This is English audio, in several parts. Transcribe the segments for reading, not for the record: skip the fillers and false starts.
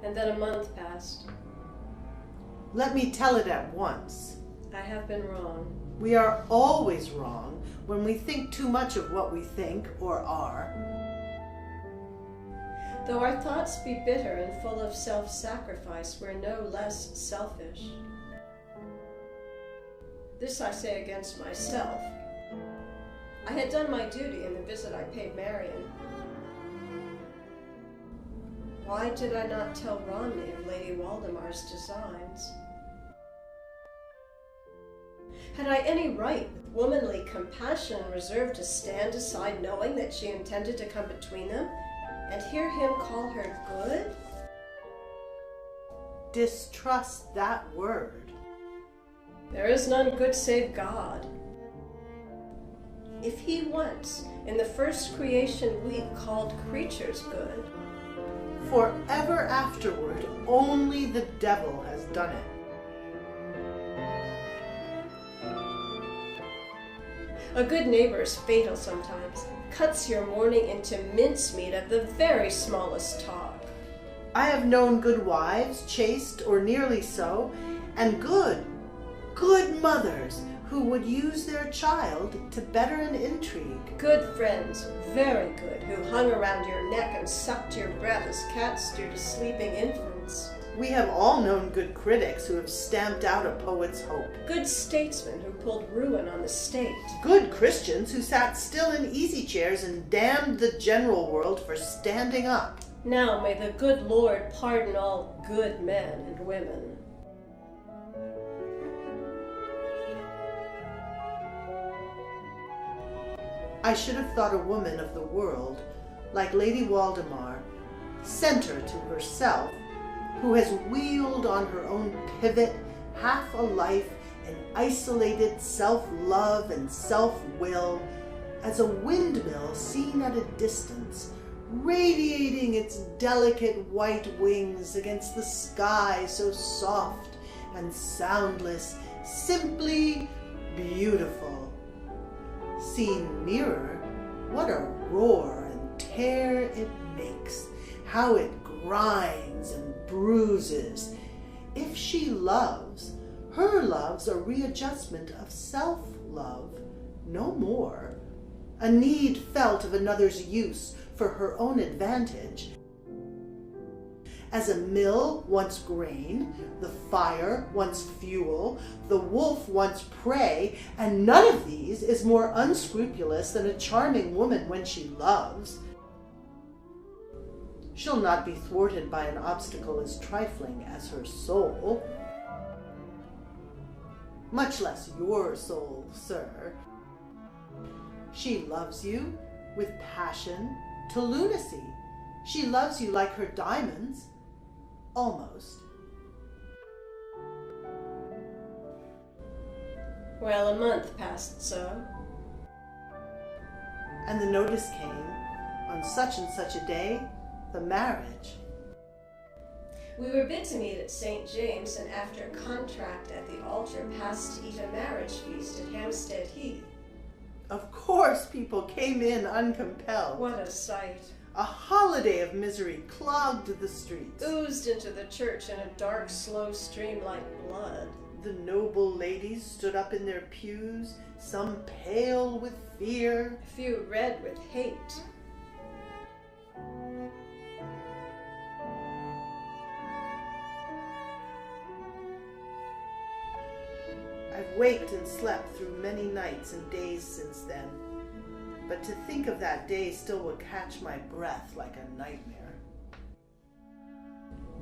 And then a month passed. Let me tell it at once. I have been wrong. We are always wrong when we think too much of what we think or are. Though our thoughts be bitter and full of self-sacrifice, we're no less selfish. This I say against myself. I had done my duty in the visit I paid Marian. Why did I not tell Romney of Lady Waldemar's designs? Had I any right, with womanly compassion reserved, to stand aside knowing that she intended to come between them, and hear him call her good? Distrust that word. There is none good save God. If he once, in the first creation week, called creatures good, forever afterward, only the devil has done it. A good neighbor is fatal sometimes, cuts your morning into mincemeat of the very smallest talk. I have known good wives, chaste or nearly so, and good mothers who would use their child to better an intrigue. Good friends, very good, who hung around your neck and sucked your breath as cats do to sleeping infants. We have all known good critics who have stamped out a poet's hope. Good statesmen who pulled ruin on the state. Good Christians who sat still in easy chairs and damned the general world for standing up. Now may the good Lord pardon all good men and women. I should have thought a woman of the world, like Lady Waldemar, center to herself, who has wheeled on her own pivot half a life in isolated self-love and self-will, as a windmill seen at a distance, radiating its delicate white wings against the sky so soft and soundless, simply beautiful. Seen nearer, what a roar and tear it makes, how it grinds and bruises. If she loves, her love's a readjustment of self-love, no more, a need felt of another's use for her own advantage. As a mill wants grain, the fire wants fuel, the wolf wants prey, and none of these is more unscrupulous than a charming woman when she loves. She'll not be thwarted by an obstacle as trifling as her soul, much less your soul, sir. She loves you with passion to lunacy. She loves you like her diamonds, almost. Well, a month passed so. And the notice came, on such and such a day, the marriage. We were bid to meet at St. James, and after contract at the altar, passed to eat a marriage feast at Hampstead Heath. Of course people came in uncompelled. What a sight. A holiday of misery clogged the streets. Oozed into the church in a dark, slow stream like blood. The noble ladies stood up in their pews, some pale with fear, A few red with hate. I've waked and slept through many nights and days since then, but to think of that day still will catch my breath like a nightmare.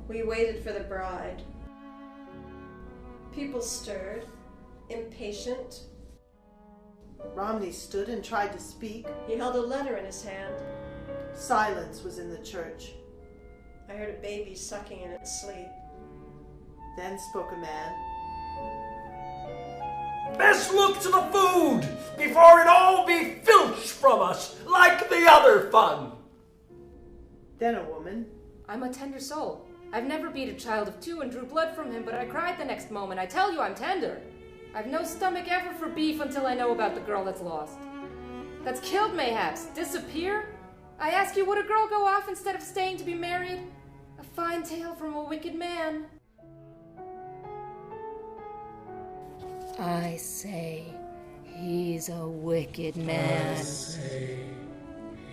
We waited for the bride. People stirred, impatient. Romney stood and tried to speak. He held a letter in his hand. Silence was in the church. I heard a baby sucking in its sleep. Then spoke a man. Best look to the food, before it all be filched from us, like the other fun. Then a woman. I'm a tender soul. I've never beat a child of 2 and drew blood from him, but I cried the next moment. I tell you I'm tender. I've no stomach ever for beef until I know about the girl that's lost. That's killed mayhaps. Disappear? I ask you, would a girl go off instead of staying to be married? A fine tale from a wicked man. I say, he's a wicked man. I say,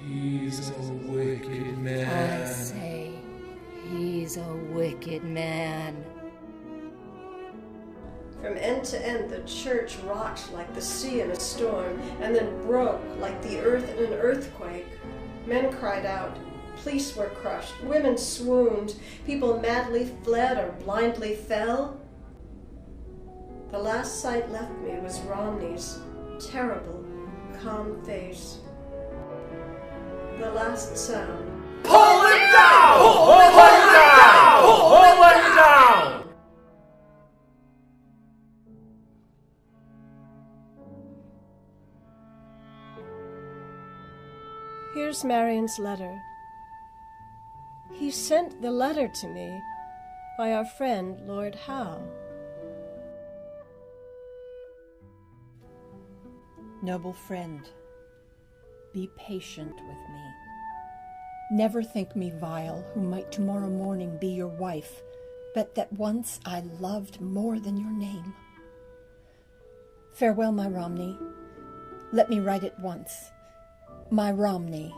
he's a wicked man. I say, he's a wicked man. From end to end, the church rocked like the sea in a storm, and then broke like the earth in an earthquake. Men cried out, police were crushed, women swooned, people madly fled or blindly fell. The last sight left me was Romney's terrible, calm face. The last sound. Pull him down! Pull him down! Pull him down! Here's Marian's letter. He sent the letter to me by our friend Lord Howe. Noble friend, be patient with me. Never think me vile, who might tomorrow morning be your wife, but that once I loved more than your name. Farewell, my Romney. Let me write it once. My Romney.